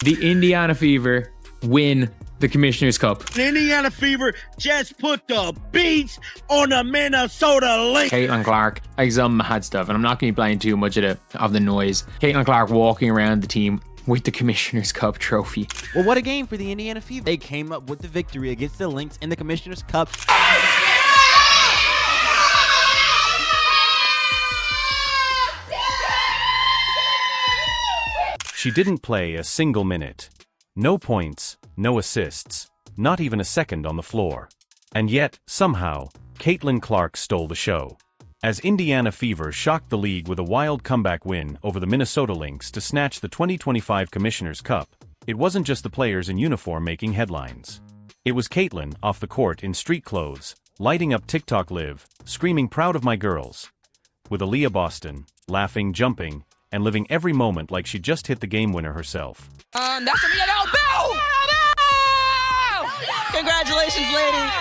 The Indiana Fever win the Commissioner's Cup. The Indiana Fever just put the beats on the Minnesota Lynx. Caitlin Clark, like some mad stuff, and I'm not going to be playing too much of the noise. Caitlin Clark walking around the team with the Commissioner's Cup trophy. Well, what a game for the Indiana Fever. They came up with the victory against the Lynx in the Commissioner's Cup. She didn't play a single minute. No points, no assists, not even a second on the floor. And yet, somehow, Caitlin Clark stole the show. As Indiana Fever shocked the league with a wild comeback win over the Minnesota Lynx to snatch the 2025 Commissioner's Cup, it wasn't just the players in uniform making headlines. It was Caitlin off the court in street clothes, lighting up TikTok Live, screaming proud of my girls. With Aliyah Boston, laughing, jumping, and living every moment like she just hit the game winner herself. That's Aliyah. Boom! Congratulations, lady.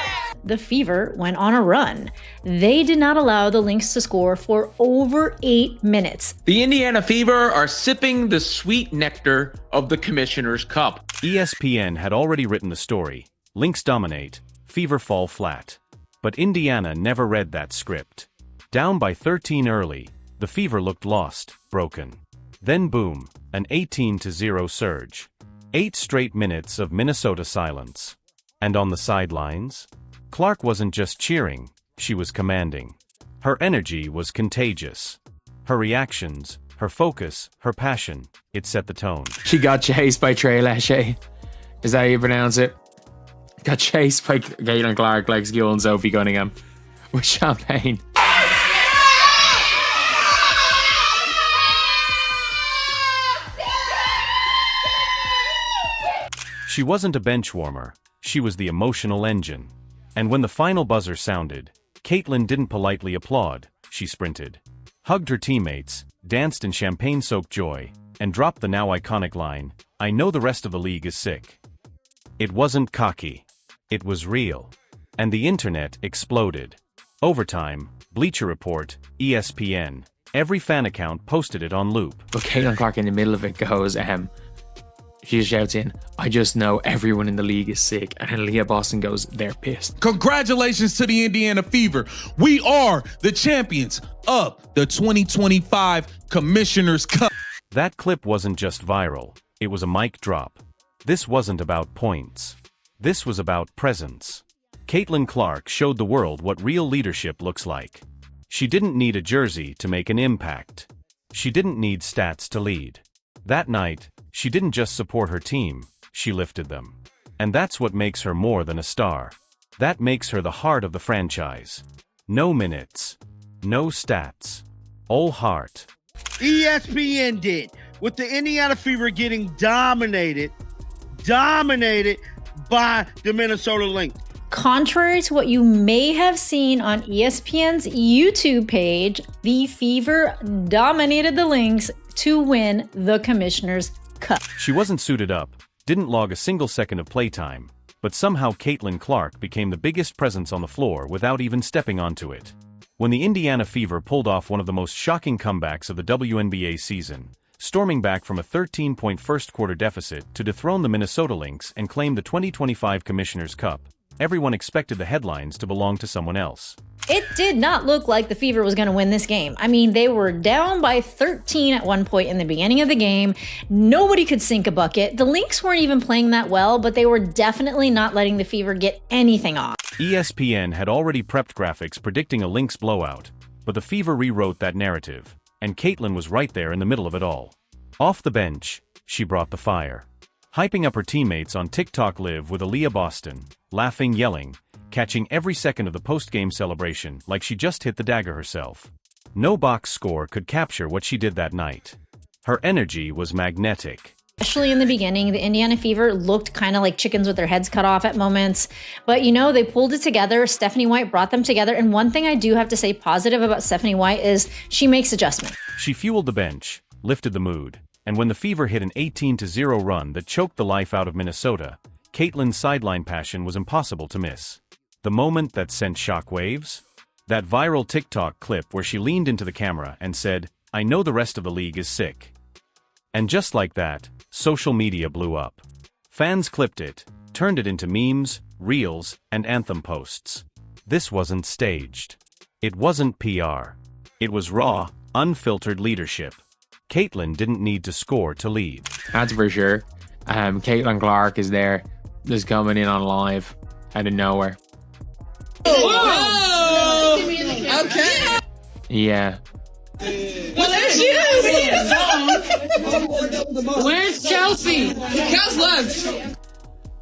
The Fever went on a run. They did not allow the Lynx to score for over 8 minutes. The Indiana Fever are sipping the sweet nectar of the Commissioner's Cup. ESPN had already written the story. Lynx dominate, Fever fall flat. But Indiana never read that script. Down by 13 early, the Fever looked lost, broken. Then boom, an 18-0 surge. 8 straight minutes of Minnesota silence. And on the sidelines? Clark wasn't just cheering, she was commanding. Her energy was contagious. Her reactions, her focus, her passion, it set the tone. She got chased by Trey Lachey. Is that how you pronounce it? Got chased by Caitlin Clark like Skill and Sophie Cunningham with champagne. She wasn't a bench warmer, she was the emotional engine. And when the final buzzer sounded, Caitlin didn't politely applaud, she sprinted. Hugged her teammates, danced in champagne-soaked joy, and dropped the now iconic line, "I know the rest of the league is sick." It wasn't cocky. It was real. And the internet exploded. Overtime, Bleacher Report, ESPN, every fan account posted it on loop. But Caitlin Clark in the middle of it goes, she shouts in, "I just know everyone in the league is sick." And then Aliyah Boston goes, "They're pissed." Congratulations to the Indiana Fever. We are the champions of the 2025 Commissioner's Cup. That clip wasn't just viral, it was a mic drop. This wasn't about points. This was about presence. Caitlin Clark showed the world what real leadership looks like. She didn't need a jersey to make an impact. She didn't need stats to lead. That night, she didn't just support her team, she lifted them. And that's what makes her more than a star. That makes her the heart of the franchise. No minutes. No stats. All heart. ESPN did, with the Indiana Fever getting dominated by the Minnesota Lynx. Contrary to what you may have seen on ESPN's YouTube page, the Fever dominated the Lynx to win the Commissioner's Cup. She wasn't suited up, didn't log a single second of playtime, but somehow Caitlin Clark became the biggest presence on the floor without even stepping onto it. When the Indiana Fever pulled off one of the most shocking comebacks of the WNBA season, storming back from a 13-point first-quarter deficit to dethrone the Minnesota Lynx and claim the 2025 Commissioner's Cup, everyone expected the headlines to belong to someone else. It did not look like the Fever was going to win this game. I mean, they were down by 13 at one point in the beginning of the game. Nobody could sink a bucket. The Lynx weren't even playing that well, but they were definitely not letting the Fever get anything off. ESPN had already prepped graphics predicting a Lynx blowout, but the Fever rewrote that narrative, and Caitlin was right there in the middle of it all. Off the bench, she brought the fire. Hyping up her teammates on TikTok Live with Aliyah Boston, laughing, yelling, catching every second of the post-game celebration like she just hit the dagger herself. No box score could capture what she did that night. Her energy was magnetic. Especially in the beginning, the Indiana Fever looked kind of like chickens with their heads cut off at moments. But, they pulled it together. Stephanie White brought them together. And one thing I do have to say positive about Stephanie White is she makes adjustments. She fueled the bench, lifted the mood, and when the Fever hit an 18-0 run that choked the life out of Minnesota, Caitlin's sideline passion was impossible to miss. The moment that sent shockwaves? That viral TikTok clip where she leaned into the camera and said, "I know the rest of the league is sick." And just like that, social media blew up. Fans clipped it, turned it into memes, reels, and anthem posts. This wasn't staged. It wasn't PR. It was raw, unfiltered leadership. Caitlyn didn't need to score to lead. That's for sure. Caitlin Clark is there, just coming in on live out of nowhere. Whoa! Okay. Yeah. Well, there she is. Where's Chelsea? Kels left.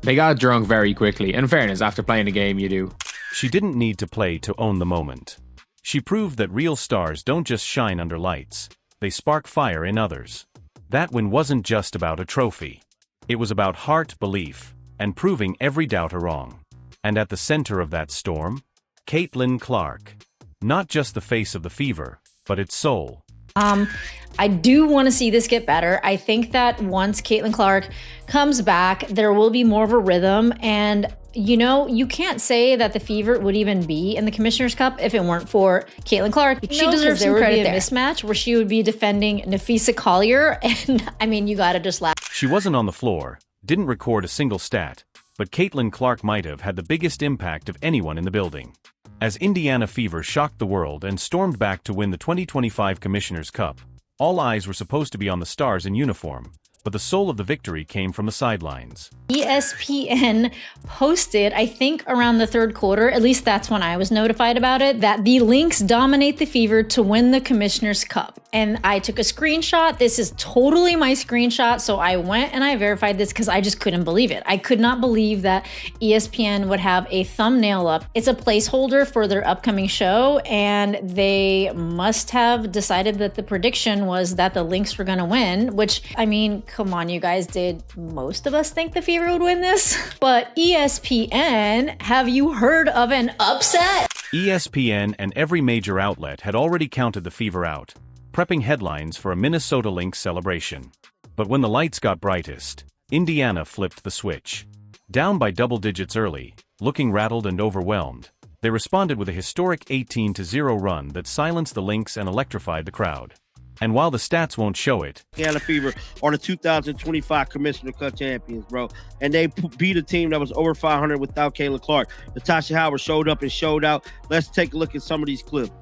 They got drunk very quickly. In fairness, after playing the game, you do. She didn't need to play to own the moment. She proved that real stars don't just shine under lights, they spark fire in others. That win wasn't just about a trophy. It was about heart, belief, and proving every doubter wrong. And at the center of that storm, Caitlin Clark. Not just the face of the Fever, but its soul. I do want to see this get better. I think that once Caitlin Clark comes back, there will be more of a rhythm. And, you know, you can't say that the Fever would even be in the Commissioner's Cup if it weren't for Caitlin Clark. She deserves some credit there. There would be a mismatch where she would be defending Nafisa Collier. And, I mean, you got to just laugh. She wasn't on the floor, didn't record a single stat, but Caitlin Clark might have had the biggest impact of anyone in the building. As Indiana Fever shocked the world and stormed back to win the 2025 Commissioner's Cup, all eyes were supposed to be on the stars in uniform, but the soul of the victory came from the sidelines. ESPN posted, I think around the third quarter, at least that's when I was notified about it, that the Lynx dominate the Fever to win the Commissioner's Cup. And I took a screenshot. This is totally my screenshot. So I went and I verified this because I just couldn't believe it. I could not believe that ESPN would have a thumbnail up. It's a placeholder for their upcoming show, and they must have decided that the prediction was that the Lynx were going to win, which, I mean, come on, you guys, did most of us think the Fever would win this? But ESPN, have you heard of an upset? ESPN and every major outlet had already counted the Fever out, prepping headlines for a Minnesota Lynx celebration. But when the lights got brightest, Indiana flipped the switch. Down by double digits early, looking rattled and overwhelmed, they responded with a historic 18-0 run that silenced the Lynx and electrified the crowd. And while the stats won't show it, Indiana Fever are the 2025 Commissioner Cup champions, bro. And they beat a team that was over 500 without Caitlin Clark. Natasha Howard showed up and showed out. Let's take a look at some of these clips.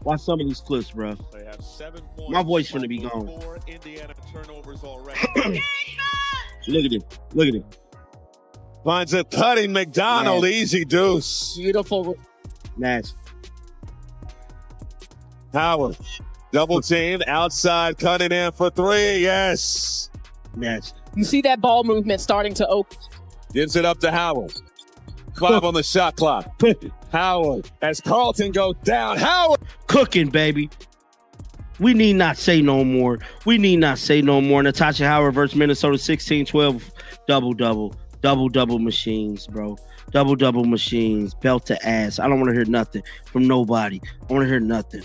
Watch some of these clips, bro. They have 7 points. My voice gonna be gone. 4 Indiana turnovers already. Look at him. Look at him. Finds a cutting McDonald. Man. Easy deuce. Beautiful. Nash. Howard. Double teamed. Outside. Cutting in for 3. Yes. Nash. You see that ball movement starting to open. Gives it up to Howard. 5 on the shot clock. Howard. As Carlton goes down. Howard. Cooking, baby. We need not say no more. We need not say no more. Natasha Howard versus Minnesota 16-12 double-double. Double-double machines, bro. Double-double machines. Belt to ass. I don't want to hear nothing from nobody. I want to hear nothing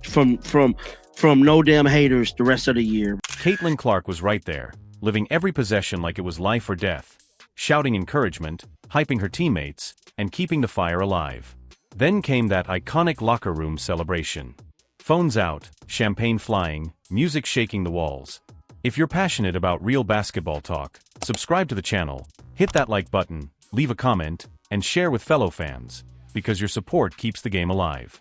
from no damn haters the rest of the year. Caitlin Clark was right there, living every possession like it was life or death, shouting encouragement, hyping her teammates, and keeping the fire alive. Then came that iconic locker room celebration. Phones out, champagne flying, music shaking the walls. If you're passionate about real basketball talk, subscribe to the channel, hit that like button, leave a comment, and share with fellow fans, because your support keeps the game alive.